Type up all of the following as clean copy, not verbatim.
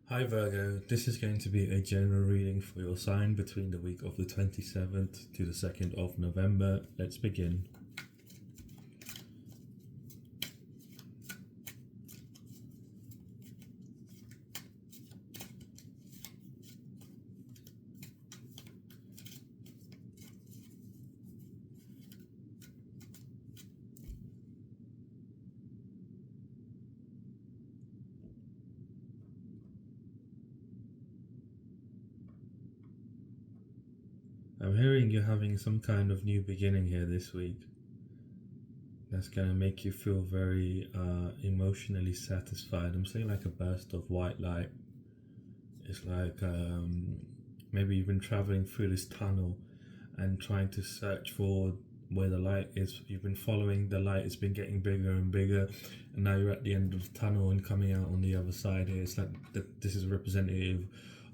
Hi Virgo, this is going to be a general reading for your sign between the week of the 27th to the 2nd of November. Let's begin. I'm hearing you're having some kind of new beginning here this week. That's going to make you feel very emotionally satisfied. I'm seeing like a burst of white light. It's like maybe you've been traveling through this tunnel and trying to search for where the light is. You've been following the light, it's been getting bigger and bigger, and now you're at the end of the tunnel and coming out on the other side here. It's like this is representative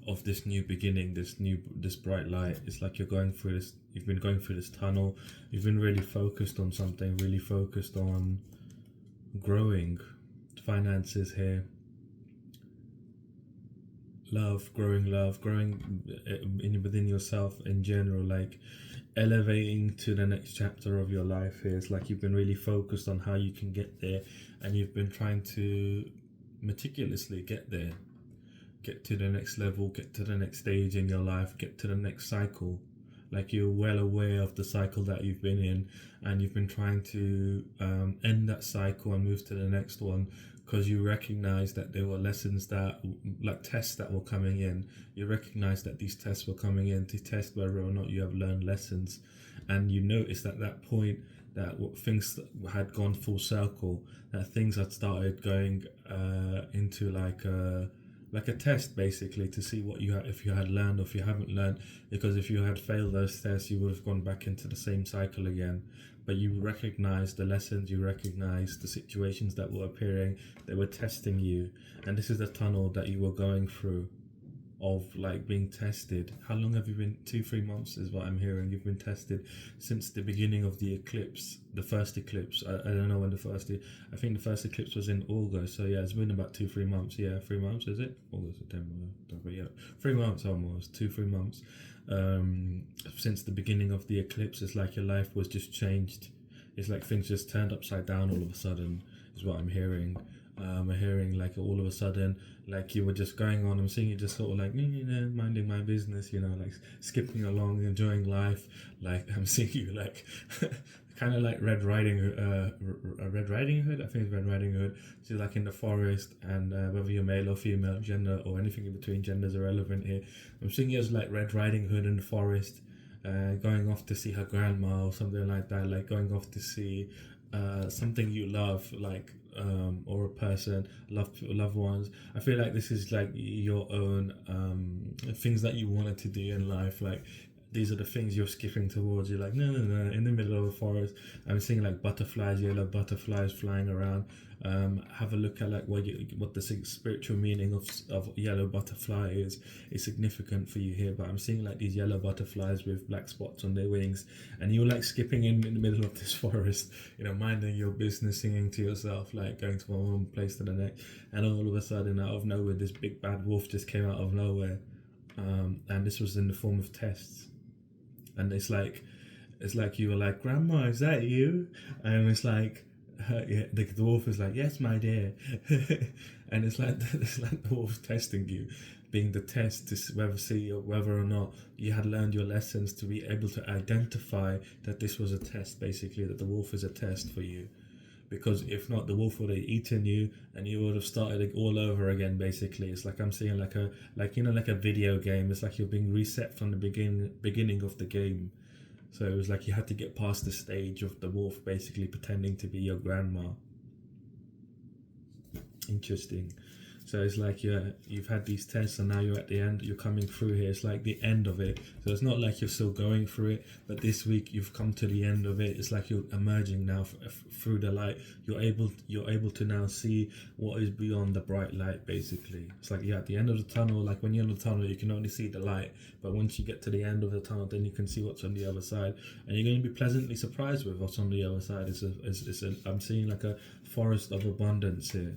of this new beginning, this bright light. It's like you've been going through this tunnel, you've been really focused on something, really focused on growing. Finances here, growing within yourself in general, like elevating to the next chapter of your life here. It's like you've been really focused on how you can get there, and you've been trying to meticulously get there, get to the next level, get to the next stage in your life, get to the next cycle. Like you're well aware of the cycle that you've been in, and you've been trying to end that cycle and move to the next one, because you recognize that there were lessons that, like tests that were coming in. You recognize that these tests were coming in to test whether or not you have learned lessons, and you noticed at that point that things had gone full circle, that things had started going into like a test, basically, to see what if you had learned or if you haven't learned. Because if you had failed those tests, you would have gone back into the same cycle again. But you recognize the lessons, you recognize the situations that were appearing, they were testing you. And this is the tunnel that you were going through, of like being tested. How long have you been? 2-3 months is what I'm hearing. You've been tested since the beginning of the eclipse, the first eclipse. I don't know when I think the first eclipse was in August. So yeah, it's been about 2-3 months. Yeah, 3 months, is it? August, September, October, yeah, 3 months almost. 2-3 months since the beginning of the eclipse. It's like your life was just changed. It's like things just turned upside down all of a sudden, is what I'm hearing. I'm hearing like all of a sudden, like you were just going on. I'm seeing you just sort of like, minding my business, like skipping along, enjoying life. Like I'm seeing you like kind of like Red Riding Hood. I think it's Red Riding Hood. So like in the forest, and whether you're male or female, gender or anything in between, genders irrelevant here. I'm seeing you as like Red Riding Hood in the forest, going off to see her grandma or something like that, like going off to see something you love, like or a person, loved ones. I feel like this is like your own things that you wanted to do in life. Like these are the things you're skipping towards. You're like, no, in the middle of a forest. I'm seeing like butterflies, yellow butterflies flying around. Have a look at like what the spiritual meaning of yellow butterfly is significant for you here. But I'm seeing like these yellow butterflies with black spots on their wings, and you're like skipping in the middle of this forest, minding your business, singing to yourself, like going from one place to the next. And all of a sudden, out of nowhere, this big bad wolf just came out of nowhere, and this was in the form of tests. And it's like you were like, "Grandma, is that you?" And it's like, yeah, the dwarf is like, "Yes, my dear." And it's like the wolf testing you, being the test to see whether or not you had learned your lessons, to be able to identify that this was a test, basically, that the wolf is a test for you. Because if not, the wolf would have eaten you, and you would have started all over again. Basically, it's like I'm seeing like a video game. It's like you're being reset from the beginning of the game. So it was like you had to get past the stage of the wolf basically pretending to be your grandma. Interesting. So it's like you've had these tests, and now you're at the end. You're coming through here. It's like the end of it. So it's not like you're still going through it, but this week you've come to the end of it. It's like you're emerging now through the light. You're able to now see what is beyond the bright light. Basically, it's like you're at the end of the tunnel. Like when you're in the tunnel, you can only see the light, but once you get to the end of the tunnel, then you can see what's on the other side, and you're going to be pleasantly surprised with what's on the other side. I'm seeing like a forest of abundance here.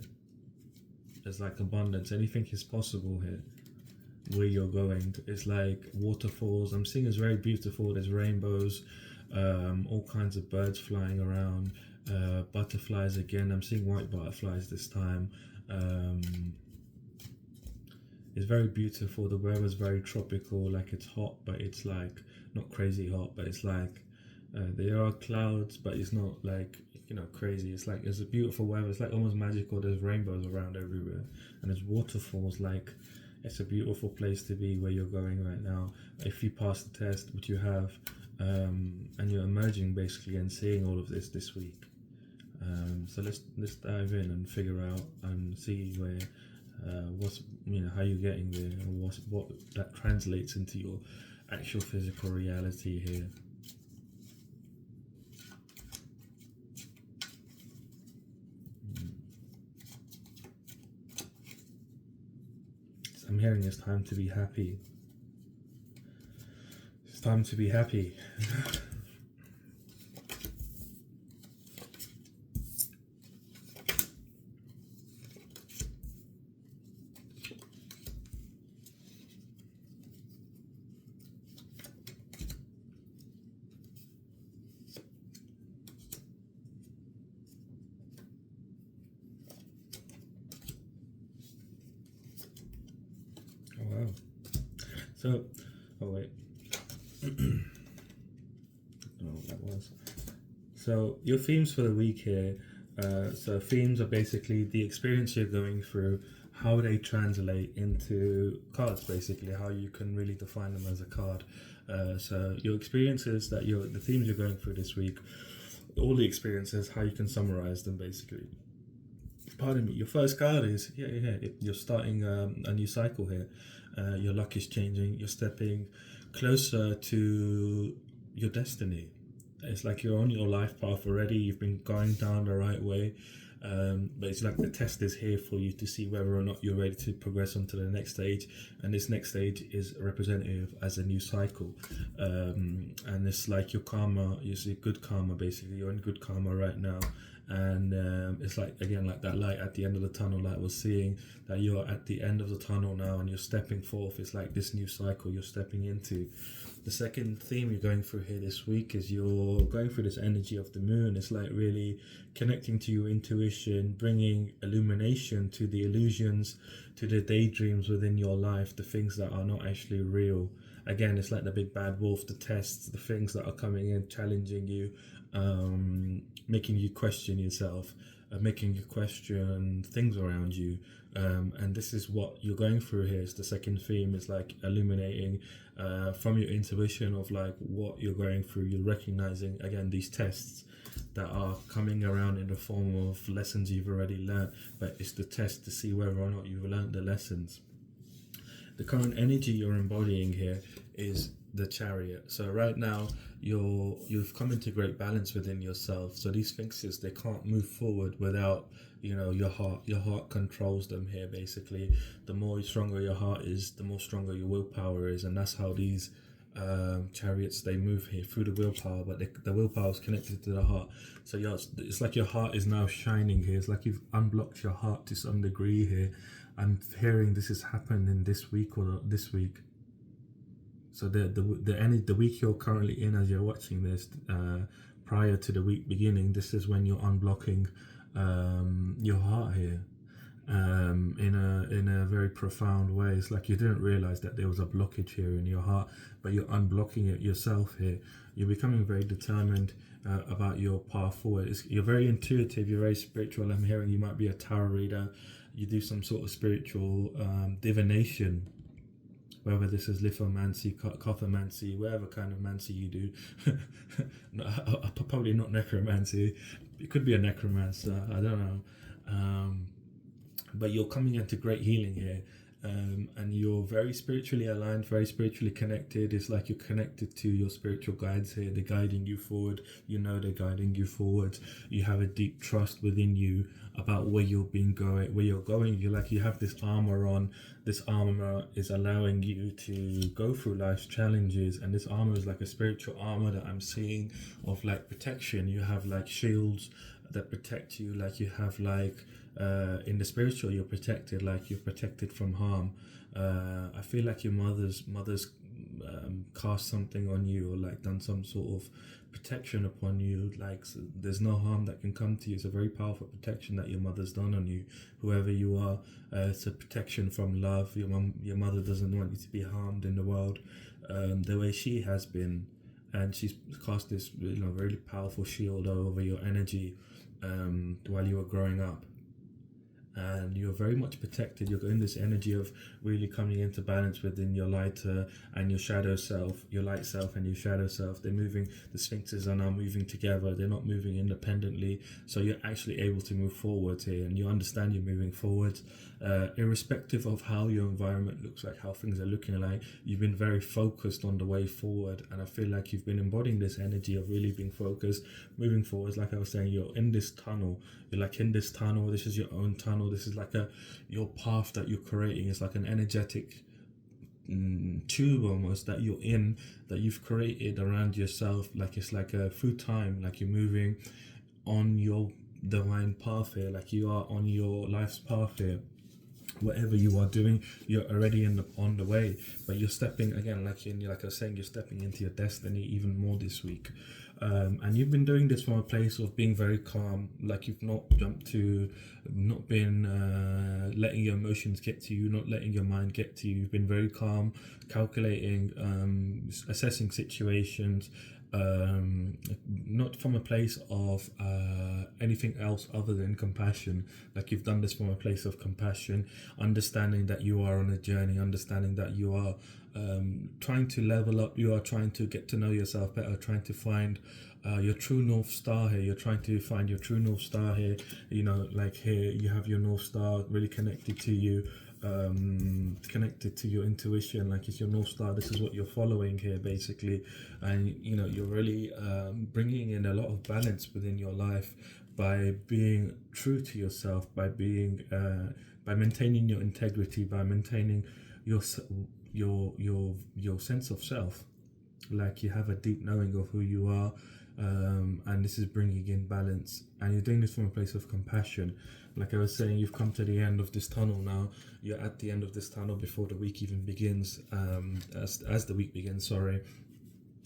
There's like abundance. Anything is possible here where you're going. It's like waterfalls. I'm seeing it's very beautiful. There's rainbows, all kinds of birds flying around, butterflies again. I'm seeing white butterflies this time. It's very beautiful. The weather's very tropical. Like it's hot, but it's like not crazy hot, but it's like there are clouds, but it's not like crazy. It's like it's a beautiful weather. It's like almost magical. There's rainbows around everywhere, and there's waterfalls. Like it's a beautiful place to be where you're going right now. If you pass the test, which you have, and you're emerging basically and seeing all of this week. So let's dive in and figure out and see where what's how you're getting there and what that translates into your actual physical reality here. I'm hearing it's time to be happy. It's time to be happy. Oh wow. So, oh wait. I don't know what that was. So your themes for the week here. So themes are basically the experience you're going through, how they translate into cards, basically how you can really define them as a card. So your experiences the themes you're going through this week, all the experiences, how you can summarize them basically. Pardon me. Your first card is you're starting a new cycle here. Your luck is changing. You're stepping closer to your destiny. It's like you're on your life path already. You've been going down the right way, but it's like the test is here for you to see whether or not you're ready to progress on to the next stage. And this next stage is representative as a new cycle, and it's like your karma. You see good karma. Basically, you're in good karma right now. And it's like again like that light at the end of the tunnel that I was seeing, that you're at the end of the tunnel now and you're stepping forth. It's like this new cycle you're stepping into. The second theme you're going through here this week is you're going through this energy of the moon. It's like really connecting to your intuition, bringing illumination to the illusions, to the daydreams within your life, the things that are not actually real. Again, it's like the big bad wolf, the tests, the things that are coming in, challenging you, making you question yourself, making you question things around you. And this is what you're going through here. It's the second theme. It's like illuminating from your intuition of like what you're going through. You're recognizing again these tests that are coming around in the form of lessons you've already learned, but it's the test to see whether or not you've learned the lessons. The current energy you're embodying here is the Chariot. So right now you've come into great balance within yourself. So these sphinxes, they can't move forward without your heart. Your heart controls them here basically. The more stronger your heart is, the more stronger your willpower is, and that's how these chariots, they move here through the willpower, but the willpower is connected to the heart. So it's like your heart is now shining here. It's like you've unblocked your heart to some degree here. I'm hearing this has happened in this week or this week. So the week you're currently in as you're watching this, prior to the week beginning, this is when you're unblocking your heart here, in a very profound way. It's like you didn't realize that there was a blockage here in your heart, but you're unblocking it yourself here. You're becoming very determined about your path forward. You're very intuitive. You're very spiritual. I'm hearing you might be a tarot reader. You do some sort of spiritual divination, whether this is lithomancy, cartomancy, whatever kind of mancy you do. Probably not necromancy. It could be a necromancer. I don't know. But you're coming into great healing here. And you're very spiritually aligned, very spiritually connected. It's like you're connected to your spiritual guides here. They're guiding you forward. They're guiding you forward. You have a deep trust within you about where you're going. You have this armor on. This armor is allowing you to go through life's challenges, and this armor is like a spiritual armor that I'm seeing of like protection. You have like shields, that protect you. Like you have like in the spiritual, you're protected. Like you're protected from harm. I feel like your mother's cast something on you, or like done some sort of protection upon you. Like there's no harm that can come to you. It's a very powerful protection that your mother's done on you, whoever you are. It's a protection from love. Your mother doesn't want you to be harmed in the world, the way she has been, and she's cast this really powerful shield over your energy while you were growing up, and you're very much protected. You're in this energy of really coming into balance within your lighter and your shadow self, your light self and your shadow self. They're moving, the sphinxes are now moving together, they're not moving independently, so you're actually able to move forward here, and you understand you're moving forward, irrespective of how your environment looks like, how things are looking like. You've been very focused on the way forward, and I feel like you've been embodying this energy of really being focused, moving forwards. Like I was saying, you're in this tunnel. You're like in this tunnel. This is your own tunnel. This is like your path that you're creating. It's like an energetic tube almost that you're in, that you've created around yourself. Like it's like through time, like you're moving on your divine path here, like you are on your life's path here. Whatever you are doing, you're already on the way, but you're stepping again, like I was saying, you're stepping into your destiny even more this week. And you've been doing this from a place of being very calm, like you've not not been letting your emotions get to you, not letting your mind get to you. You've been very calm, calculating, assessing situations, not from a place of anything else other than compassion. Like you've done this from a place of compassion, understanding that you are on a journey, understanding that you are trying to level up, you are trying to get to know yourself better, trying to find your true North Star here. You're trying to find your true North Star here. Like here you have your North Star really connected to you, connected to your intuition. Like it's your North Star. This is what you're following here basically, and you're really bringing in a lot of balance within your life by being true to yourself, by being by maintaining your integrity, by maintaining your sense of self. Like you have a deep knowing of who you are, and this is bringing in balance, and you're doing this from a place of compassion. Like I was saying, you've come to the end of this tunnel now. You're at the end of this tunnel before the week even begins. As the week begins, sorry.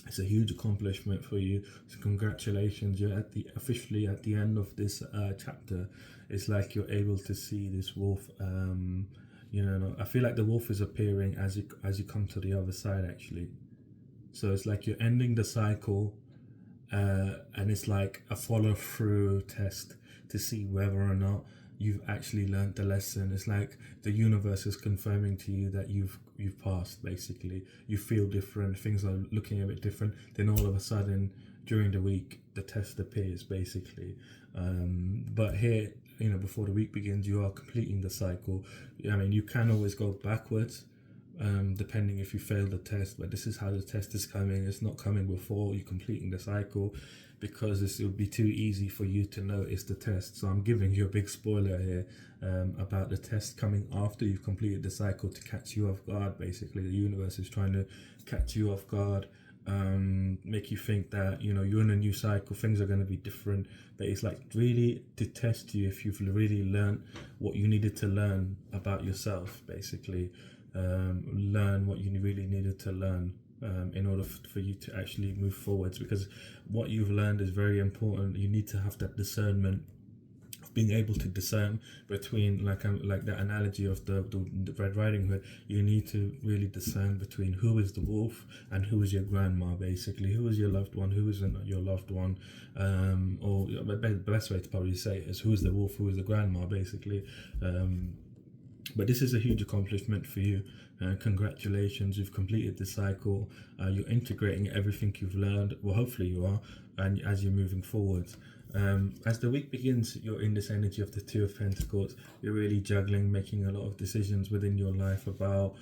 It's a huge accomplishment for you. So congratulations, you're officially at the end of this chapter. It's like you're able to see this wolf. I feel like the wolf is appearing as you come to the other side actually. So it's like you're ending the cycle, and it's like a follow through test to see whether or not you've actually learned the lesson. It's like the universe is confirming to you that you've passed basically. You feel different, things are looking a bit different, then all of a sudden during the week the test appears basically. But here, before the week begins, you are completing the cycle. I mean, you can always go backwards, depending if you fail the test, but this is how the test is coming. It's not coming before you completing the cycle, because it would be too easy for you to notice the test. So I'm giving you a big spoiler here about the test coming after you've completed the cycle, to catch you off guard basically. The universe is trying to catch you off guard, make you think that you're in a new cycle, things are going to be different, but it's like really to test you if you've really learned what you needed to learn about yourself basically. Learn what you really needed to learn in order for you to actually move forwards, because what you've learned is very important. You need to have that discernment of being able to discern between, like the analogy of the Red Riding Hood. You need to really discern between who is the wolf and who is your grandma basically, who is your loved one, who isn't your loved one, or the best way to probably say it is who is the wolf, who is the grandma basically. But this is a huge accomplishment for you. Congratulations, you've completed the cycle. You're integrating everything you've learned. Well, hopefully you are, and as you're moving forward. As the week begins, you're in this energy of the Two of Pentacles. You're really juggling, making a lot of decisions within your life about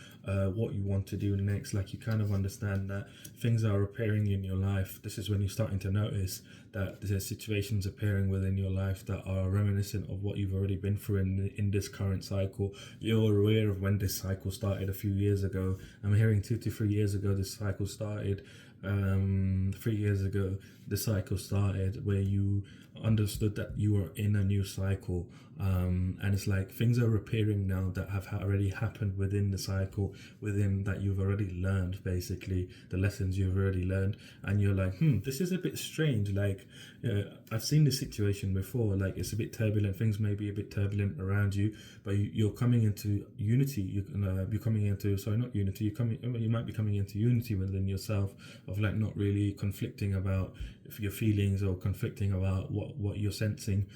what you want to do next. Like you kind of understand that things are appearing in your life. This is when you're starting to notice that there's situations appearing within your life that are reminiscent of what you've already been through in this current cycle. You're aware of when this cycle started a few years ago. I'm hearing 2 to 3 years ago this cycle started. 3 years ago, the cycle started where you understood that you were in a new cycle. And it's like things are appearing now that have already happened within the cycle, within that you've already learned, basically the lessons you've already learned. And you're like, this is a bit strange. Like, I've seen this situation before. Like, it's a bit turbulent, things may be a bit turbulent around you, but you're coming into unity. You're coming into, sorry, not unity, you might be coming into unity within yourself, of like not really conflicting about your feelings or conflicting about what you're sensing.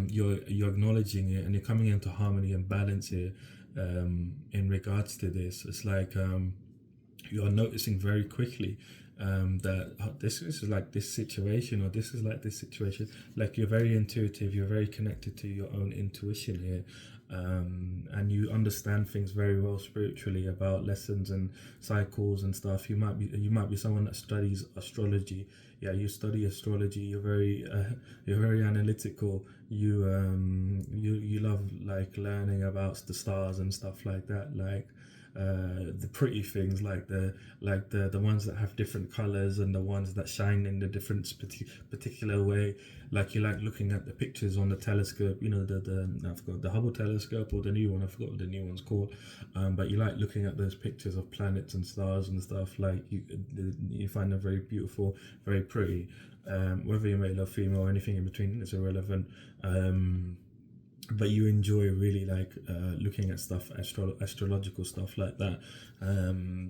You're acknowledging it, and you're coming into harmony and balance here. In regards to this, it's like you are noticing very quickly that this is like this situation, or this is like this situation. Like, you're very intuitive, you're very connected to your own intuition here. And you understand things very well spiritually about lessons and cycles and stuff. You might be someone that studies astrology. Yeah, you study astrology. You're very analytical. You love like learning about the stars and stuff like that. Like, the pretty things, like the ones that have different colors, and the ones that shine in the different particular way. Like, you like looking at the pictures on the telescope, I forgot the Hubble telescope, or the new one, I forgot what the new one's called. But you like looking at those pictures of planets and stars and stuff. Like, you find them very beautiful, very pretty. Whether you're male or female or anything in between, it's irrelevant. But you enjoy really like looking at stuff, astrological stuff like that.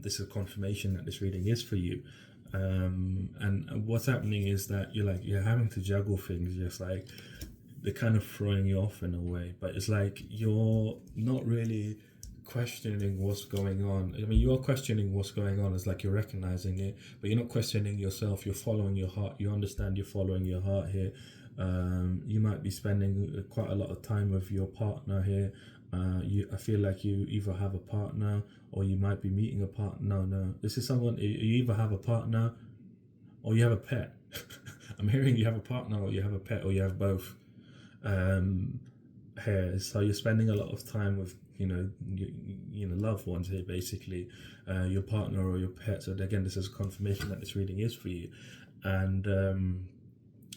This is confirmation that this reading is for you. And what's happening is that you're having to juggle things, just like they're kind of throwing you off in a way. But it's like you're not really questioning what's going on. I mean, you are questioning what's going on. It's like you're recognizing it, but you're not questioning yourself. You're following your heart. You understand you're following your heart here. You might be spending quite a lot of time with your partner here. I feel like you either have a partner, or you might be meeting a partner. No, this is someone, you either have a partner or you have a pet. I'm hearing you have a partner, or you have a pet, or you have both. Here, so you're spending a lot of time with loved ones here, basically, your partner or your pet. So again, this is a confirmation that this reading is for you. And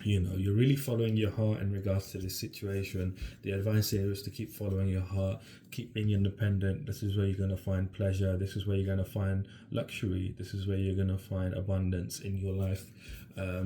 you're really following your heart in regards to this situation. The advice here is to keep following your heart, keep being independent. This is where you're going to find pleasure. This is where you're going to find luxury. This is where you're going to find abundance in your life,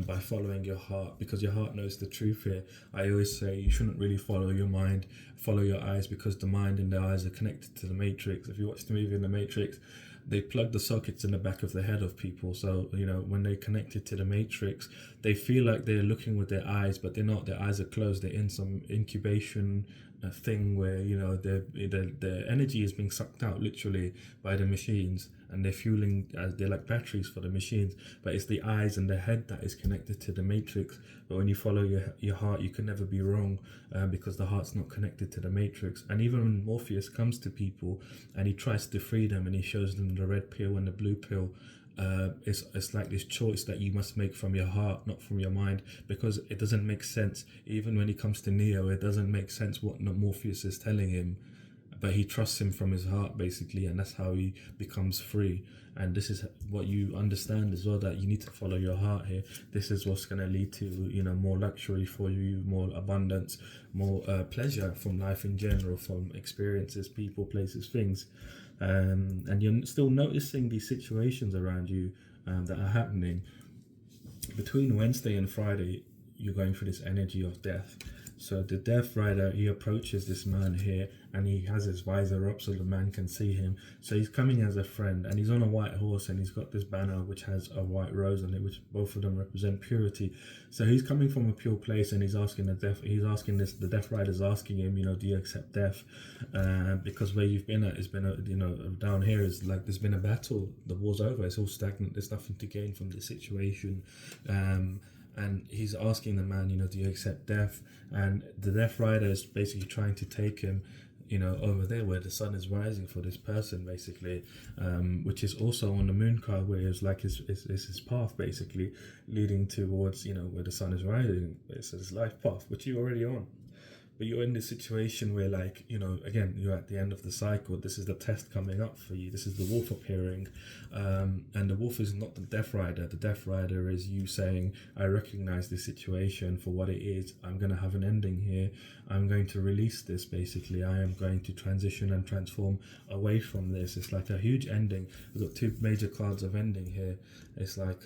by following your heart, because your heart knows the truth here. I always say you shouldn't really follow your mind, follow your eyes, because the mind and the eyes are connected to the Matrix. If you watch the movie in the Matrix, they plug the sockets in the back of the head of people. So, when they're connected to the Matrix, they feel like they're looking with their eyes, but they're not. Their eyes are closed. They're in some incubation thing where, their energy is being sucked out literally by the machines, and they're fueling, they're like batteries for the machines. But it's the eyes and the head that is connected to the Matrix. But when you follow your heart, you can never be wrong, because the heart's not connected to the Matrix. And even when Morpheus comes to people and he tries to free them, and he shows them the red pill and the blue pill, it's like this choice that you must make from your heart, not from your mind, because it doesn't make sense. Even when he comes to Neo, it doesn't make sense what Morpheus is telling him, but he trusts him from his heart, basically, and that's how he becomes free. And this is what you understand as well, that you need to follow your heart here. This is what's going to lead to more luxury for you, more abundance, more pleasure from life in general, from experiences, people, places, things. And you're still noticing these situations around you that are happening. Between Wednesday and Friday, you're going through this energy of death. So the Death Rider, he approaches this man here, and he has his visor up so the man can see him. So he's coming as a friend, and he's on a white horse, and he's got this banner which has a white rose on it, which both of them represent purity. So he's coming from a pure place, and he's asking the Death Rider's asking him, do you accept death? Because where you've been at has been down here is like there's been a battle, the war's over, it's all stagnant, there's nothing to gain from this situation. And he's asking the man, do you accept death? And the Death Rider is basically trying to take him, over there where the sun is rising for this person, basically, which is also on the moon card, where it's like his path, basically, leading towards, where the sun is rising. It's his life path, which you're already on. but you're in this situation where, like, again, you're at the end of the cycle. This is the test coming up for you. This is the wolf appearing, and the wolf is not the death rider. The death rider is you saying, I recognize this situation for what it is. I'm going to have an ending here. I'm going to release this. Basically, I am going to transition and transform away from this. It's like a huge ending. We've got two major cards of ending here. It's like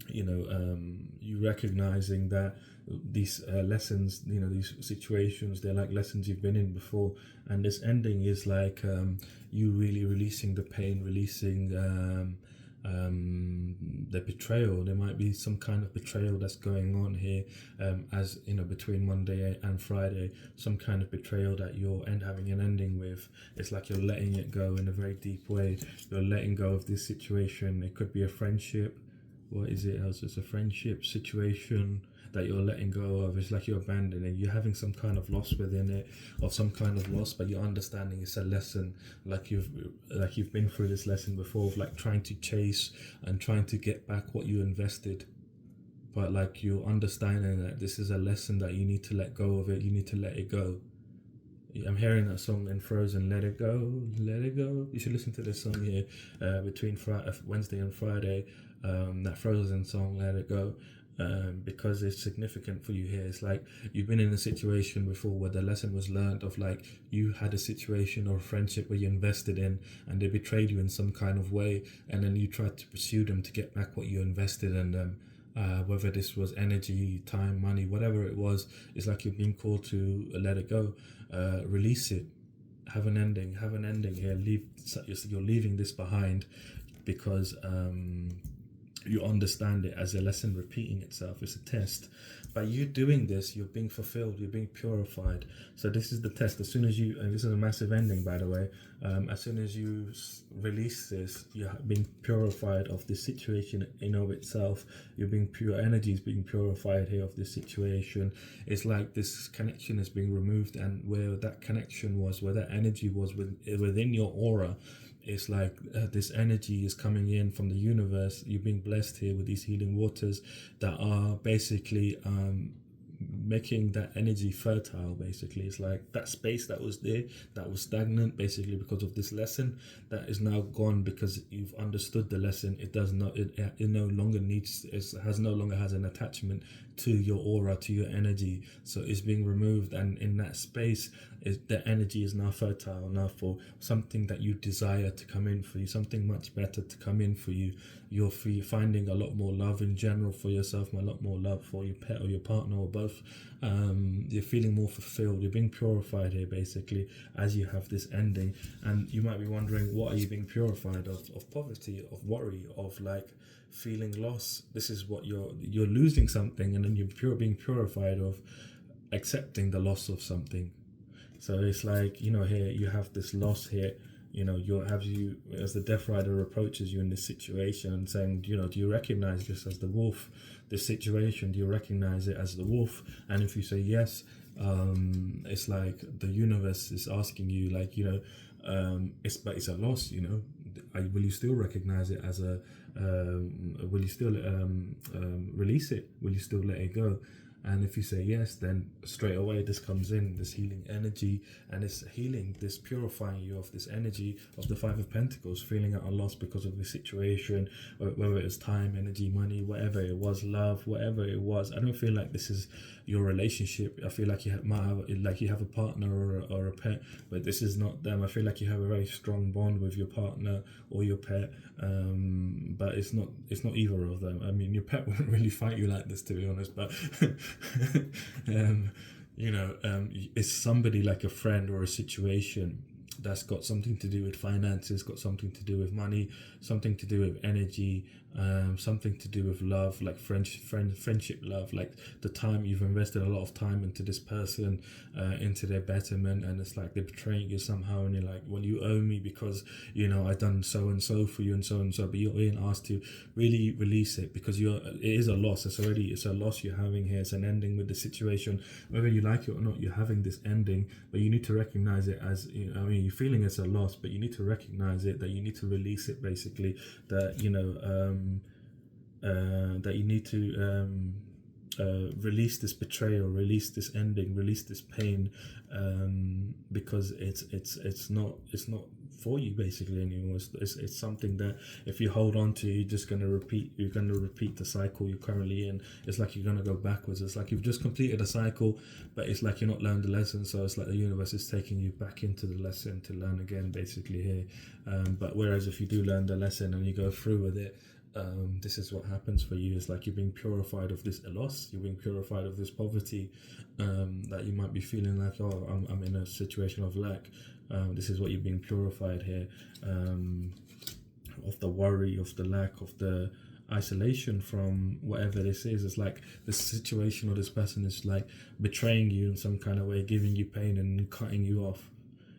you recognizing that these lessons, these situations, they're like lessons you've been in before, and this ending is like you really releasing the pain, releasing the betrayal. There might be some kind of betrayal that's going on here, as between Monday and Friday, some kind of betrayal that you're having an ending with. It's like you're letting it go in a very deep way. You're letting go of this situation. It could be a friendship. What is it else? It's a friendship situation that you're letting go of. It's like you're abandoning. You're having some kind of loss within it, or some kind of loss, but you're understanding it's a lesson. Like you've been through this lesson before, of like trying to chase and trying to get back what you invested. But like you're understanding that this is a lesson that you need to let go of it. You need to let it go. I'm hearing that song in Frozen, Let It Go, Let It Go. You should listen to this song here between Wednesday and Friday, that Frozen song, Let It Go, because it's significant for you here. It's like you've been in a situation before where the lesson was learned of, like, you had a situation or a friendship where you invested in and they betrayed you in some kind of way, and then you tried to pursue them to get back what you invested in them. Whether this was energy, time, money, whatever it was, it's like you're being called to let it go, release it, have an ending here. You're leaving this behind because you understand it as a lesson repeating itself. It's a test. By you doing this, you're being fulfilled, you're being purified. So this is the test. As soon as you, and this is a massive ending, by the way, as soon as you release this, you're being purified of this situation in of itself. You're being pure, energy is being purified here of this situation. It's like this connection is being removed, and where that connection was, where that energy was within your aura, it's like this energy is coming in from the universe. You're being blessed here with these healing waters that are basically making that energy fertile. Basically, it's like that space that was there, that was stagnant, basically because of this lesson, that is now gone because you've understood the lesson. It does not, it no longer needs, no longer has an attachment to your aura, to your energy. So it's being removed, and in that space, the energy is now fertile now for something that you desire to come in for you, something much better to come in for you. You're finding a lot more love in general for yourself, a lot more love for your pet or your partner or both. You're feeling more fulfilled. You're being purified here, basically, as you have this ending. And you might be wondering, what are you being purified of? Of poverty, of worry, of like feeling loss. This is what you're losing something, and then you're being purified of accepting the loss of something. So it's like, here you have this loss here. As the Death Rider approaches you in this situation and saying, do you recognize this as the wolf? This situation, do you recognize it as the wolf? And if you say yes, it's like the universe is asking you, like, it's a loss. Will you still recognize it as a? Will you still release it? Will you still let it go? And if you say yes, then straight away this comes in, this healing energy, and it's healing, this purifying you of this energy of the Five of Pentacles, feeling at a loss because of the situation, whether it was time, energy, money, whatever it was, love, whatever it was. I don't feel like this is your relationship. I feel like you have a partner or a pet, but this is not them. I feel like you have a very strong bond with your partner or your pet, but it's not either of them. I mean, your pet wouldn't really fight you like this, to be honest, but it's somebody like a friend or a situation that's got something to do with finances, got something to do with money, something to do with energy, something to do with love, like friendship love, like the time you've invested a lot of time into this person, into their betterment, and it's like they're betraying you somehow, and you're like, well, you owe me because I done so and so for you and so, but you're being asked to really release it because it is a loss. It's a loss you're having here. It's an ending with the situation, whether you like it or not. You're having this ending, but you need to recognize it as, you're feeling it's a loss, but you need to recognize it, that you need to release it, basically, that that you need to release this betrayal, release this ending, release this pain, because it's not for you basically anymore. It's something that if you hold on to, you're gonna repeat the cycle you're currently in. It's like you're gonna go backwards. It's like you've just completed a cycle, but it's like you're not learned the lesson. So it's like the universe is taking you back into the lesson to learn again basically here. But whereas if you do learn the lesson and you go through with it, this is what happens for you. It's like you're being purified of this loss, you're being purified of this poverty, that you might be feeling like, oh, I'm in a situation of lack. This is what you're being purified here, of the worry, of the lack, of the isolation from whatever this is. It's like this situation or this person is like betraying you in some kind of way, giving you pain and cutting you off.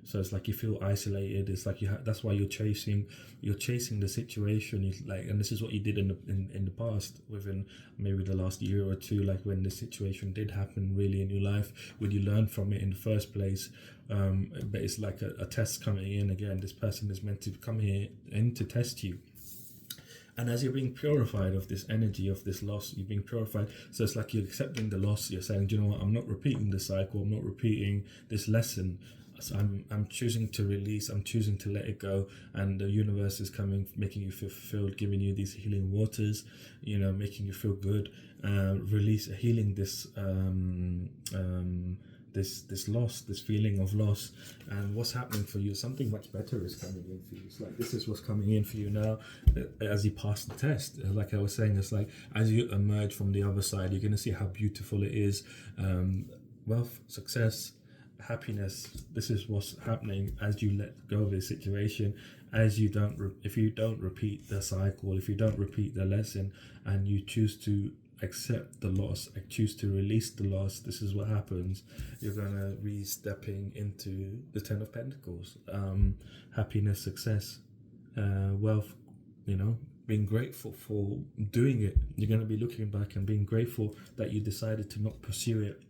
So it's like you feel isolated. It's like that's why you're chasing the situation. You like, and this is what you did in the past, within maybe the last year or two. Like when the situation did happen, really in your life, would you learn from it in the first place? But it's like a test coming in again. This person is meant to come here and to test you. And as you're being purified of this energy, of this loss, you're being purified. So it's like you're accepting the loss. You're saying, do you know what? I'm not repeating the cycle. I'm not repeating this lesson. So I'm choosing to release. I'm choosing to let it go. And the universe is coming, making you feel fulfilled, giving you these healing waters, making you feel good. Healing this this loss, this feeling of loss. And what's happening for you, something much better is coming in for you. It's like this is what's coming in for you now as you pass the test. Like I was saying, it's like as you emerge from the other side, you're going to see how beautiful it is. Wealth, success, happiness. This is what's happening as you let go of this situation, as you if you don't repeat the cycle, if you don't repeat the lesson, and you choose to accept the loss, I choose to release the loss. This is what happens. You're gonna be stepping into the 10 of Pentacles. Happiness, success, wealth, being grateful for doing it. You're gonna be looking back and being grateful that you decided to not pursue it,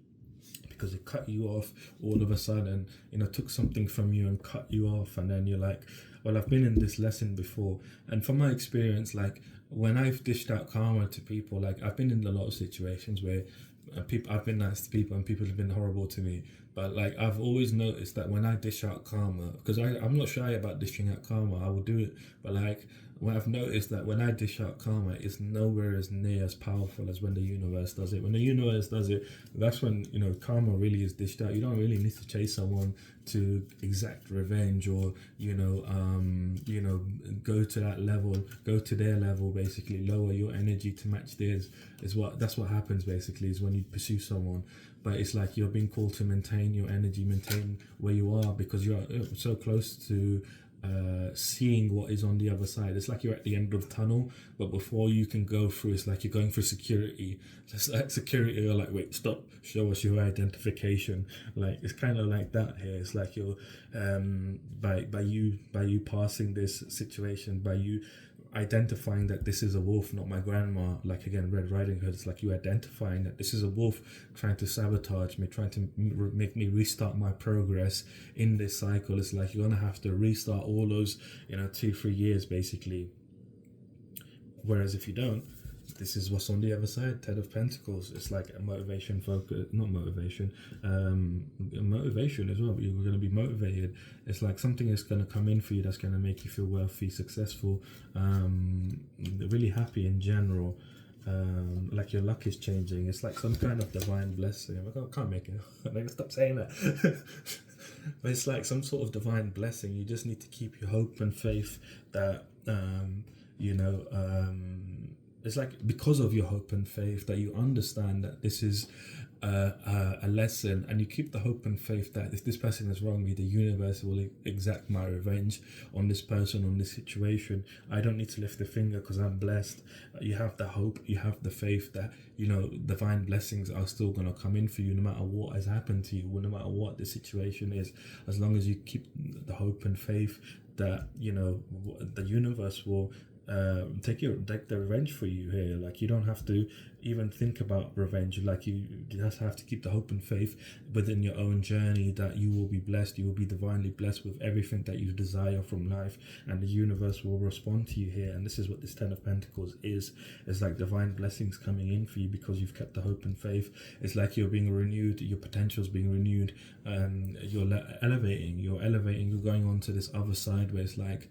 because it cut you off all of a sudden, took something from you and cut you off. And then you're like, well, I've been in this lesson before. And from my experience, like when I've dished out karma to people, like I've been in a lot of situations where I've been nice to people and people have been horrible to me. But like I've always noticed that when I dish out karma, because I'm not shy about dishing out karma, I will do it. But like when I've noticed that when I dish out karma, it's nowhere as near as powerful as when the universe does it. When the universe does it, that's when karma really is dished out. You don't really need to chase someone to exact revenge or go to that level, go to their level, basically lower your energy to match theirs. That's what happens basically, is when you pursue someone. But it's like you're being called to maintain your energy, maintain where you are, because you're so close to seeing what is on the other side. It's like you're at the end of the tunnel, but before you can go through, it's like you're going through security. It's like security are like, wait, stop, show us your identification. Like it's kind of like that here. It's like you're by you passing this situation, by you identifying that this is a wolf, not my grandma. Like again, Red Riding Hood. It's like you identifying that this is a wolf trying to sabotage me, trying to make me restart my progress in this cycle. It's like you're gonna have to restart all those 2-3 years basically. Whereas if you don't, this is what's on the other side. 10 of Pentacles. It's like a motivation focus, not motivation, motivation as well. You're going to be motivated. It's like something is going to come in for you that's going to make you feel wealthy, successful, really happy in general. Like your luck is changing. It's like some kind of divine blessing. I can't make it. I gotta stop saying that. But it's like some sort of divine blessing. You just need to keep your hope and faith that it's like because of your hope and faith that you understand that this is a lesson, and you keep the hope and faith that if this person has wronged me, the universe will exact my revenge on this person, on this situation. I don't need to lift a finger because I'm blessed. You have the hope, you have the faith that divine blessings are still going to come in for you no matter what has happened to you, no matter what the situation is. As long as you keep the hope and faith that the universe will take the revenge for you here. Like, you don't have to even think about revenge. Like, you just have to keep the hope and faith within your own journey that you will be blessed. You will be divinely blessed with everything that you desire from life, and the universe will respond to you here. And this is what this 10 of Pentacles is. It's like divine blessings coming in for you because you've kept the hope and faith. It's like you're being renewed, your potential is being renewed, and you're elevating. You're going on to this other side where it's like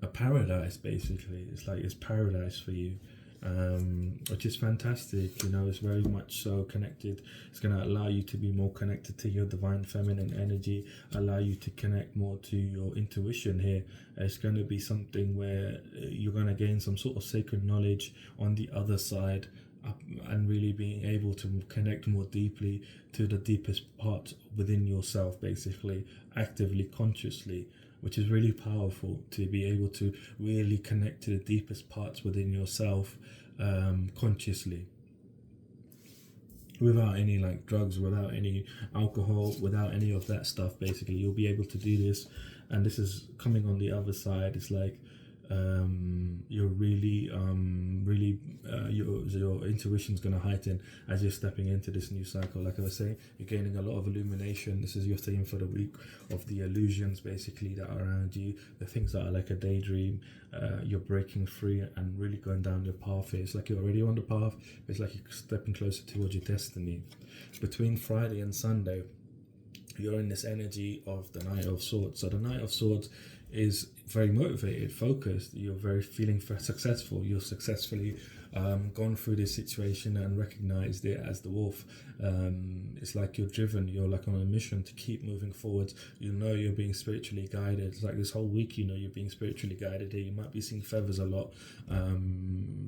a paradise. Basically, it's like it's paradise for you, which is fantastic. You know, it's very much so connected. It's going to allow you to be more connected to your divine feminine energy, allow you to connect more to your intuition here. It's going to be something where you're going to gain some sort of sacred knowledge on the other side, and really being able to connect more deeply to the deepest part within yourself, basically actively, consciously, which is really powerful, to be able to really connect to the deepest parts within yourself, consciously, without any like drugs, without any alcohol, without any of that stuff. Basically, you'll be able to do this. And this is coming on the other side. It's like you're really your intuition's going to heighten as you're stepping into this new cycle. Like I was saying, you're gaining a lot of illumination. This is your theme for the week, of the illusions basically that are around you, the things that are like a daydream. You're breaking free and really going down your path here. It's like you're already on the path, but it's like you're stepping closer towards your destiny. Between Friday and Sunday, you're in this energy of the Knight of Swords. So the Knight of Swords is very motivated, focused. You're very feeling successful. You're successfully gone through this situation and recognized it as the wolf. It's like you're driven. You're like on a mission to keep moving forwards. You know you're being spiritually guided. It's like this whole week, you know you're being spiritually guided here. You might be seeing feathers a lot,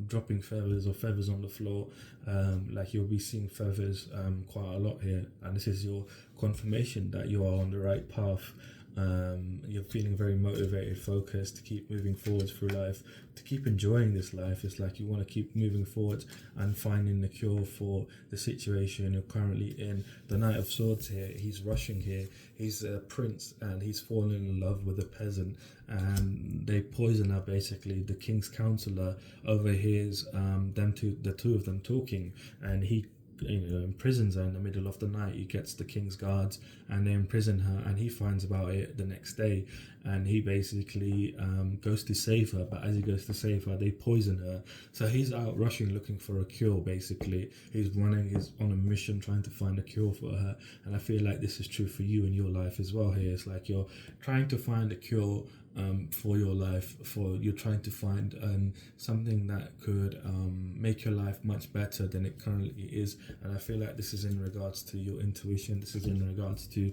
dropping feathers or feathers on the floor. Like you'll be seeing feathers quite a lot here, and this is your confirmation that you are on the right path. You're feeling very motivated, focused to keep moving forwards through life, to keep enjoying this life. It's like you want to keep moving forwards and finding the cure for the situation you're currently in. The Knight of Swords here, he's rushing here. He's a prince and he's fallen in love with a peasant, and they poison her, basically. The king's counselor overhears the two of them talking, and he imprisons her in the middle of the night. He gets the king's guards and they imprison her, and he finds about it the next day, and he basically goes to save her. But as he goes to save her, they poison her. So he's out rushing, looking for a cure. Basically, he's on a mission trying to find a cure for her. And I feel like this is true for you in your life as well here. It's like you're trying to find a cure for your life, you're trying to find something that could make your life much better than it currently is. And I feel like this is in regards to your intuition. This is in regards to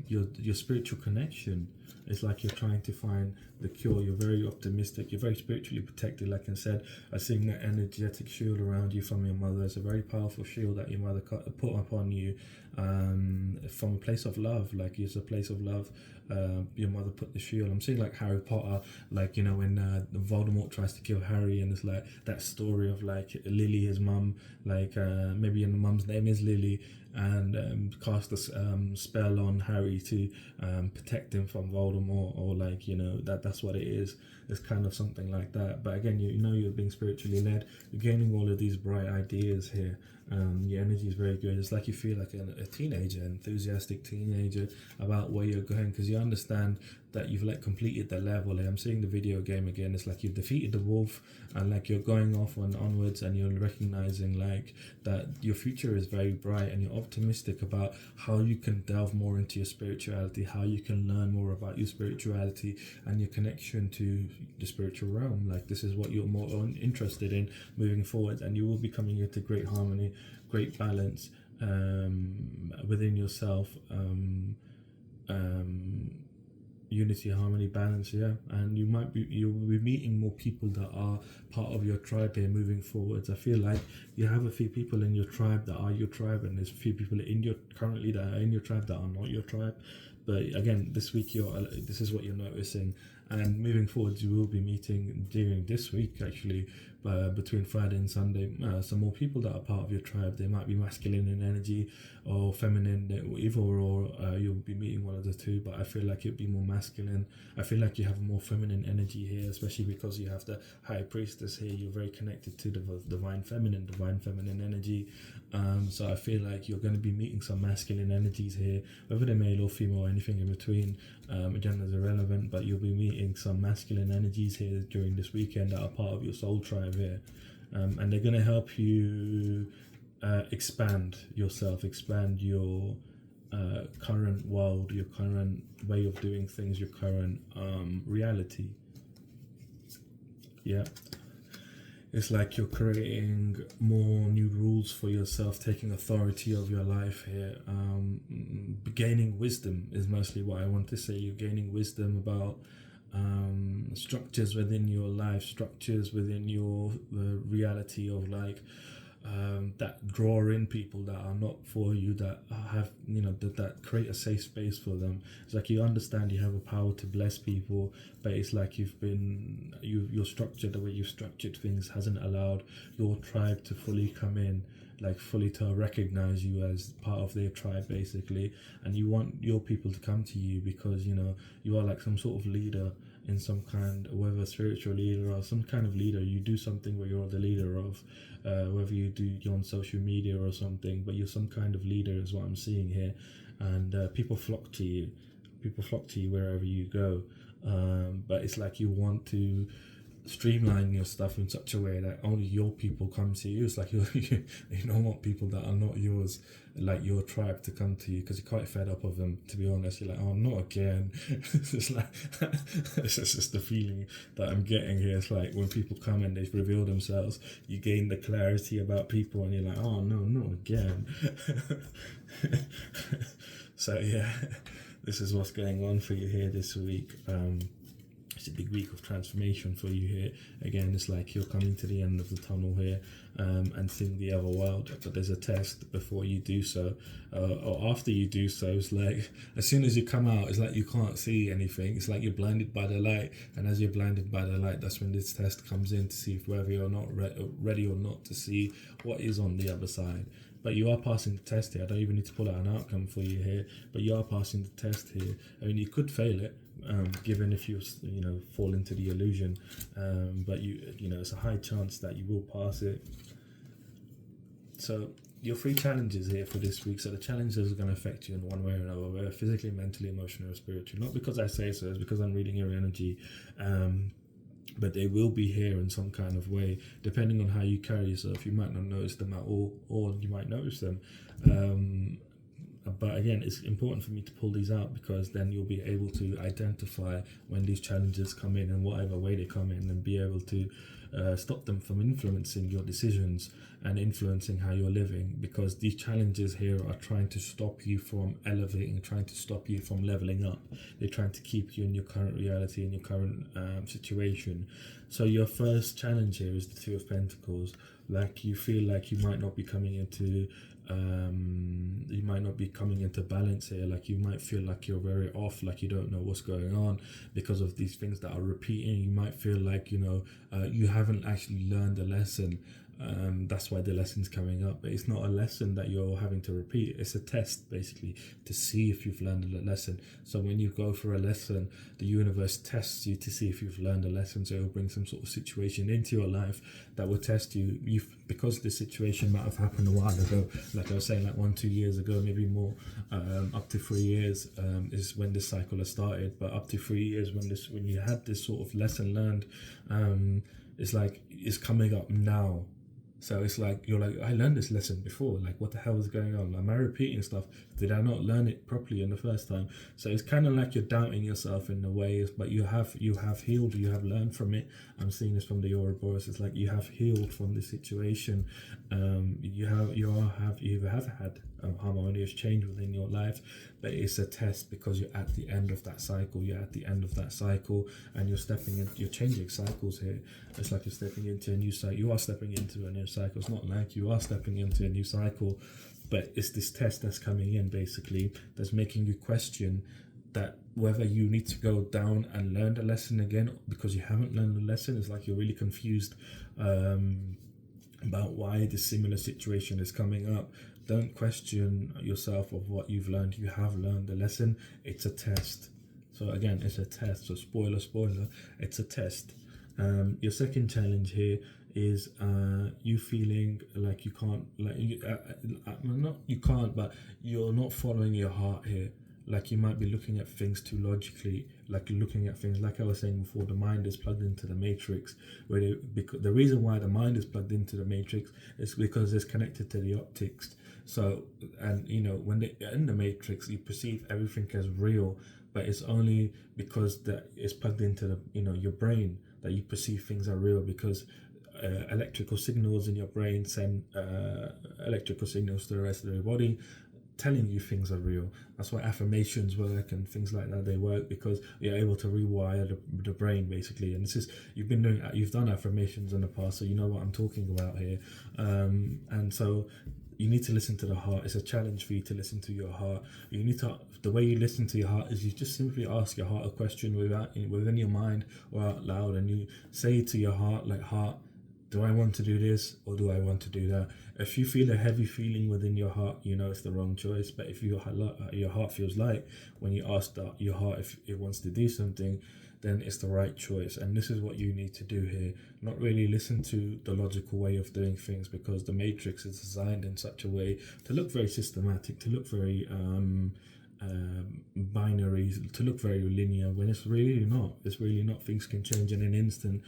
your spiritual connection. It's like you're trying to find the cure. You're very optimistic. You're very spiritually protected. Like I said, I'm seeing that energetic shield around you from your mother. It's a very powerful shield that your mother put upon you from a place of love. Like it's a place of love. Your mother put the shield. I'm seeing like Harry Potter, like, you know, when Voldemort tries to kill Harry, and it's like that story of like Lily, his mum, like maybe the mum's name is Lily, and cast a spell on Harry to protect him from Voldemort, or like, you know, that's what it is. It's kind of something like that. But again, you know you're being spiritually led. You're gaining all of these bright ideas here. Your energy is very good. It's like you feel like a teenager, enthusiastic teenager about where you're going, because you understand that you've like completed the level. Like, I'm seeing the video game again. It's like you've defeated the wolf, and like you're going off and onwards, and you're recognizing like that your future is very bright, and you're optimistic about how you can delve more into your spirituality, how you can learn more about your spirituality and your connection to the spiritual realm. Like this is what you're more interested in moving forward, and you will be coming into great harmony, great balance within yourself. Unity, harmony, balance, yeah. And you'll be meeting more people that are part of your tribe here moving forwards. I feel like you have a few people in your tribe that are your tribe, and there's a few people in your currently that are in your tribe that are not your tribe. But again, this week this is what you're noticing, And moving forward, you will be meeting during this week, actually, between Friday and Sunday, some more people that are part of your tribe. They might be masculine in energy or feminine, either or. You'll be meeting one of the two, but I feel like it'll be more masculine. I feel like you have more feminine energy here, especially because you have the High Priestess here. You're very connected to the divine feminine energy. So I feel like you're going to be meeting some masculine energies here, whether they're male or female or anything in between. Gender is irrelevant, but you'll be meeting some masculine energies here during this weekend that are part of your soul tribe here. And they're going to help you expand yourself, expand your current world, your current way of doing things, your current reality. Yeah. It's like you're creating more new rules for yourself, taking authority of your life here. Gaining wisdom is mostly what I want to say. You're gaining wisdom about structures within your life, structures within your reality of like that draw in people that are not for you, that have, that create a safe space for them. It's like you understand you have a power to bless people, but it's like your structure, the way you've structured things hasn't allowed your tribe to fully come in, like fully to recognize you as part of their tribe basically. And you want your people to come to you because you are like some sort of leader in some kind, whether spiritual leader or some kind of leader. You do something where you're the leader of, whether you're on social media or something, but you're some kind of leader is what I'm seeing here. And people flock to you wherever you go. But it's like you want to streamline your stuff in such a way that only your people come to you. It's like you don't want people that are not yours, like your tribe, to come to you because you're quite fed up of them, to be honest. You're like, oh, not again. It's like it's just the feeling that I'm getting here. It's like when people come and they reveal themselves, you gain the clarity about people and you're like, oh no, not again. So yeah, this is what's going on for you here this week. It's a big week of transformation for you here. Again, it's like you're coming to the end of the tunnel here, and seeing the other world. But there's a test before you do so, or after you do so. It's like as soon as you come out, it's like you can't see anything. It's like you're blinded by the light, and as you're blinded by the light, that's when this test comes in to see if whether you're not ready or not to see what is on the other side. But you are passing the test here. I don't even need to pull out an outcome for you here, but you are passing the test here. I mean, you could fail it, given if you fall into the illusion, but it's a high chance that you will pass it. So your 3 challenges here for this week. So the challenges are going to affect you in one way or another, whether physically, mentally, emotionally, or spiritually. Not because I say so, it's because I'm reading your energy. But they will be here in some kind of way, depending on how you carry yourself. You might not notice them at all, or you might notice them. But again, it's important for me to pull these out because then you'll be able to identify when these challenges come in and whatever way they come in, and be able to stop them from influencing your decisions and influencing how you're living, because these challenges here are trying to stop you from elevating, trying to stop you from leveling up. They're trying to keep you in your current reality, in your current situation. So your first challenge here is the 2 of Pentacles. Like you feel like you might not be coming into balance here. Like you might feel like you're very off, like you don't know what's going on because of these things that are repeating. You might feel like you haven't actually learned a lesson. That's why the lesson's coming up, but it's not a lesson that you're having to repeat. It's a test basically to see if you've learned a lesson. So when you go for a lesson, the universe tests you to see if you've learned a lesson. So it'll bring some sort of situation into your life that will test you. Because the situation might have happened a while ago, like I was saying, like 1-2 years ago, maybe more, up to 3 years is when this cycle has started. But up to 3 years when you had this sort of lesson learned, it's like it's coming up now. So it's like, you're like, I learned this lesson before. Like, what the hell is going on? Am I repeating stuff? Did I not learn it properly in the first time? So it's kind of like you're doubting yourself in a way, but you have healed, you have learned from it. I'm seeing this from the Ouroboros. It's like you have healed from the situation. You have had a harmonious change within your life, but it's a test because you're at the end of that cycle. You're at the end of that cycle, and you're changing cycles here. It's like you're stepping into a new cycle. You are stepping into a new cycle. It's not like you are stepping into a new cycle, but it's this test that's coming in basically that's making you question that whether you need to go down and learn the lesson again because you haven't learned the lesson, it's like you're really confused about why this similar situation is coming up. Don't question yourself of what you've learned. You have learned the lesson. It's a test. So again, it's a test. So spoiler, it's a test. Your second challenge here is you feeling like you can't, like not you can't, but you're not following your heart here. Like you might be looking at things too logically, like you're looking at things, like I was saying before, the mind is plugged into the matrix, because the reason why the mind is plugged into the matrix is because it's connected to the optics. So, and when they're in the matrix, you perceive everything as real, but it's only because that it's plugged into the your brain that you perceive things are real, because electrical signals in your brain send electrical signals to the rest of the body, telling you things are real. That's why affirmations work and things like that. They work because you're able to rewire the brain, basically. And this is, you've done affirmations in the past, so you know what I'm talking about here. And so you need to listen to the heart. It's a challenge for you to listen to your heart. You need to, the way you listen to your heart is you just simply ask your heart a question within your mind or out loud, and you say to your heart, like, heart, do I want to do this or do I want to do that? If you feel a heavy feeling within your heart, it's the wrong choice. But if your heart feels light when you ask your heart if it wants to do something, then it's the right choice. And this is what you need to do here. Not really listen to the logical way of doing things, because the matrix is designed in such a way to look very systematic, to look very binary, to look very linear, when it's really not. It's really not. Things can change in an instant.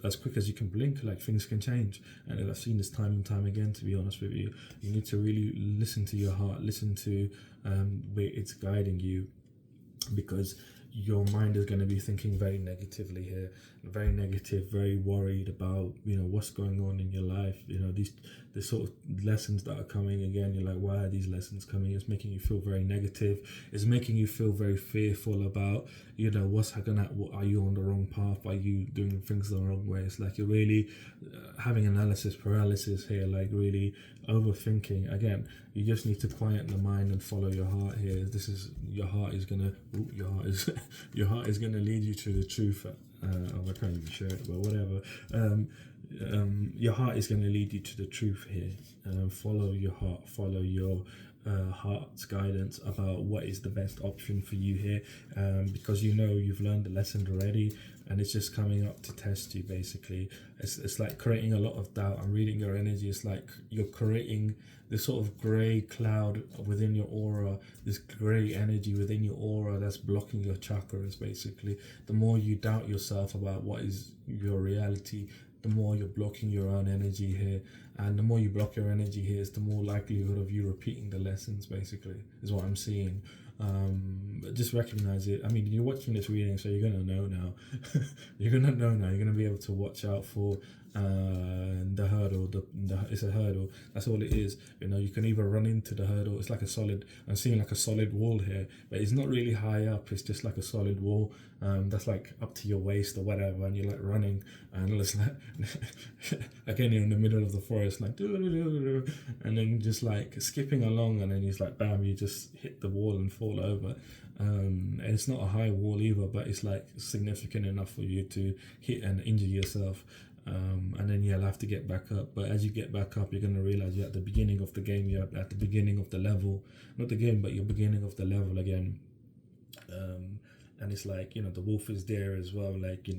As quick as you can blink, like, things can change. And I've seen this time and time again, to be honest with you. You need to really listen to your heart, listen to where it's guiding you, because your mind is going to be thinking very negatively here, very negative, very worried about what's going on in your life. These sort of lessons that are coming again, you're like, why are these lessons coming? It's making you feel very negative. It's making you feel very fearful about what's gonna, are you on the wrong path? Are you doing things the wrong way? It's like you're really having analysis paralysis here, like really overthinking. Again, you just need to quiet the mind and follow your heart here. This is, your heart is gonna lead you to the truth. I can't even share it, but whatever. Your heart is going to lead you to the truth here. Follow your heart, follow your heart's guidance about what is the best option for you here, because you've learned the lesson already, and it's just coming up to test you, basically. It's like creating a lot of doubt. I'm reading your energy. It's like you're creating this sort of grey cloud within your aura, this grey energy within your aura that's blocking your chakras, basically. The more you doubt yourself about what is your reality, the more you're blocking your own energy here. And the more you block your energy here, is the more likelihood of you repeating the lessons, basically, is what I'm seeing. Just recognize it. I mean, you're watching this reading, so you're gonna know now. You're gonna know now. You're gonna be able to watch out for the hurdle. It's a hurdle. That's all it is. You can either run into the hurdle. It's like a solid. I'm seeing like a solid wall here, but it's not really high up. It's just like a solid wall. That's like up to your waist or whatever, and you're like running, and it's like again, you're in the middle of the forest, like and then just like skipping along, and then it's like bam, you just hit the wall and fall over. And it's not a high wall either, but it's like significant enough for you to hit and injure yourself. And then you'll have to get back up. But as you get back up, you're going to realize you're at the beginning of the game. You're at the beginning of the level, not the game, but you're beginning of the level again. And it's like, the wolf is there as well. Like,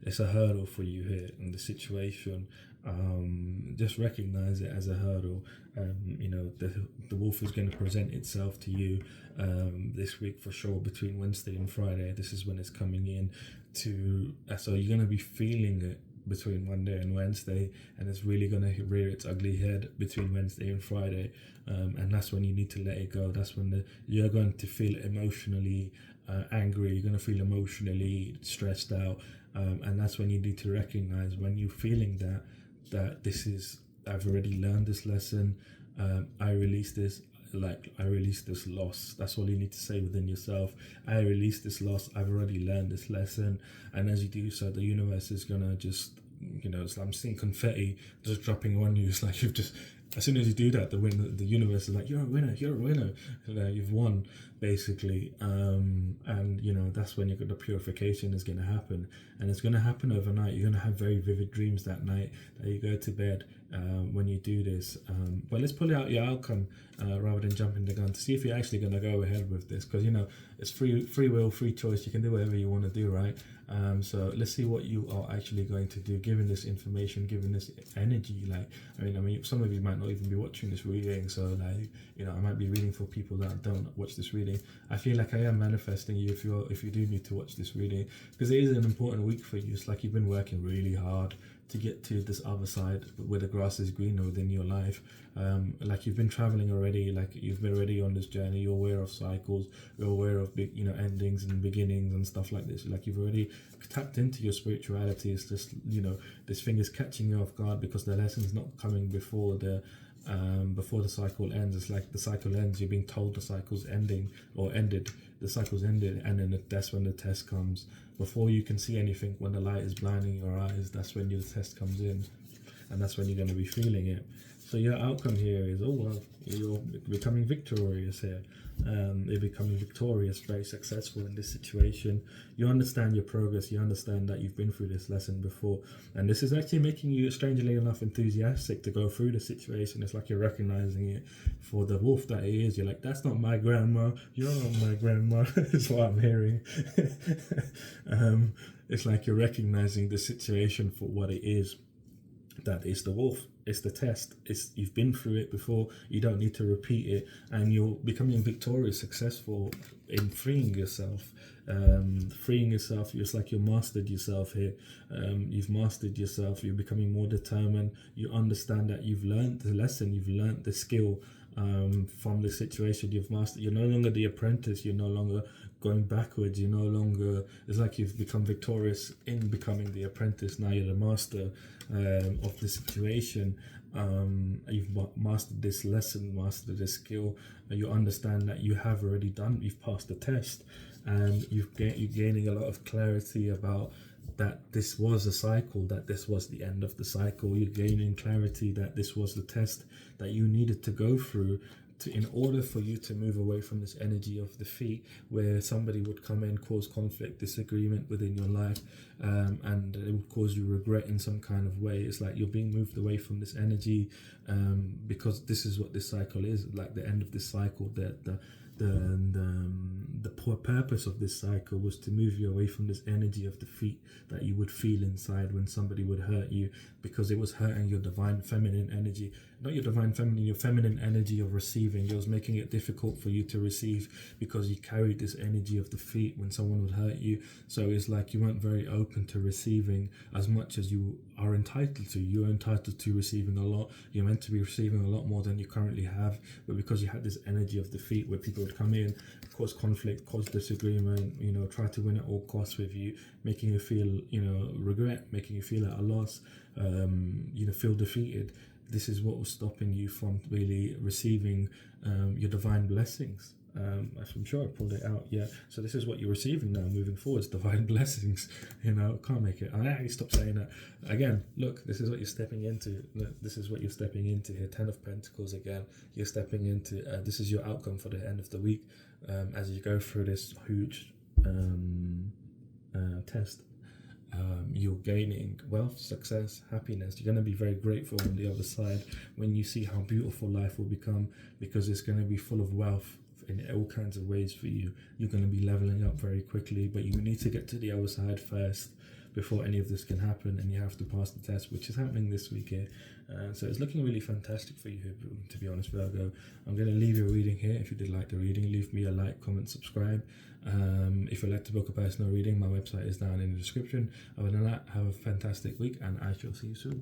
it's a hurdle for you here in the situation. Just recognize it as a hurdle. The wolf is going to present itself to you this week for sure, between Wednesday and Friday. This is when it's coming in to, so you're going to be feeling it between Monday and Wednesday, and it's really going to rear its ugly head between Wednesday and Friday. And that's when you need to let it go. That's when you're going to feel emotionally angry. You're going to feel emotionally stressed out. And that's when you need to recognize, when you're feeling that this is, I've already learned this lesson. I release this. Like, I release this loss. That's all you need to say within yourself. I release this loss. I've already learned this lesson. And as you do so, the universe is gonna just, it's like I'm seeing confetti just dropping on you. It's like you've just as soon as you do that, the universe is like, you're a winner, you're a winner. You've won, basically. And that's when the purification is going to happen, and it's going to happen overnight. You're going to have very vivid dreams that night that you go to bed when you do this. But let's pull out your outcome rather than jumping the gun to see if you're actually going to go ahead with this, because it's free will, free choice. You can do whatever you want to do, right? So let's see what you are actually going to do, given this information, given this energy. Like, I mean, some of you might not even be watching this reading, so like, I might be reading for people that don't watch this reading. I feel like I am manifesting you if you do need to watch this reading, because it is an important week for you. It's like you've been working really hard to get to this other side where the grass is greener within your life. Like you've been traveling already, like you've been already on this journey. You're aware of cycles, you're aware of big, endings and beginnings and stuff like this. Like you've already tapped into your spirituality. It's just, this thing is catching you off guard because the lesson's not coming before the cycle ends. It's like the cycle ends, you're being told the cycle's ending or ended. The cycle's ended, and then that's when the test comes. Before you can see anything, when the light is blinding your eyes, that's when your test comes in, and that's when you're going to be feeling it. So your outcome here is, you're becoming victorious here. You're becoming victorious, very successful in this situation. You understand your progress. You understand that you've been through this lesson before, and this is actually making you, strangely enough, enthusiastic to go through the situation. It's like you're recognizing it for the wolf that it is. You're like, that's not my grandma. You're not my grandma. Is what I'm hearing. It's like you're recognizing the situation for what it is. That is the wolf. It's the test. You've been through it before. You don't need to repeat it, and you're becoming victorious, successful in freeing yourself. It's like you've mastered yourself here. You've mastered yourself. You're becoming more determined. You understand that you've learned the lesson. You've learned the skill from the situation. You've mastered. You're no longer the apprentice. You're no longer going backwards. You're no longer. It's like you've become victorious in becoming the apprentice. Now you're the master of the situation. You've mastered this lesson, mastered this skill. You understand that you have already you've passed the test, and you're gaining a lot of clarity about that this was a cycle, that this was the end of the cycle. You're gaining clarity that this was the test that you needed to go through in order for you to move away from this energy of defeat, where somebody would come in, cause conflict, disagreement within your life, and it would cause you regret in some kind of way. It's like you're being moved away from this energy, because this is what this cycle is, like the end of this cycle. The purpose of this cycle was to move you away from this energy of defeat that you would feel inside when somebody would hurt you, because it was hurting your divine feminine energy. Not your divine feminine, your feminine energy of receiving. It was making it difficult for you to receive because you carried this energy of defeat when someone would hurt you. So it's like you weren't very open to receiving as much as you are entitled to. You're entitled to receiving a lot. You're meant to be receiving a lot more than you currently have. But because you had this energy of defeat where people would come in, cause conflict, cause disagreement, try to win at all costs with you, making you feel, regret, making you feel at a loss, feel defeated. This is what was stopping you from really receiving your divine blessings. I'm sure I pulled it out. Yeah. So this is what you're receiving now, moving forwards, divine blessings. Can't make it. I actually stopped saying that. Again, look, this is what you're stepping into. Look, this is what you're stepping into here. 10 of Pentacles again. You're stepping into. This is your outcome for the end of the week, as you go through this huge test. You're gaining wealth, success, happiness. You're going to be very grateful on the other side when you see how beautiful life will become, because it's going to be full of wealth in all kinds of ways for you. You're going to be leveling up very quickly, but you need to get to the other side first before any of this can happen, and you have to pass the test, which is happening this week here. So it's looking really fantastic for you, to be honest, Virgo. I'm going to leave your reading here. If you did like the reading, leave me a like, comment, subscribe. If you'd like to book a personal reading, my website is down in the description. Other than that, have a fantastic week, and I shall see you soon.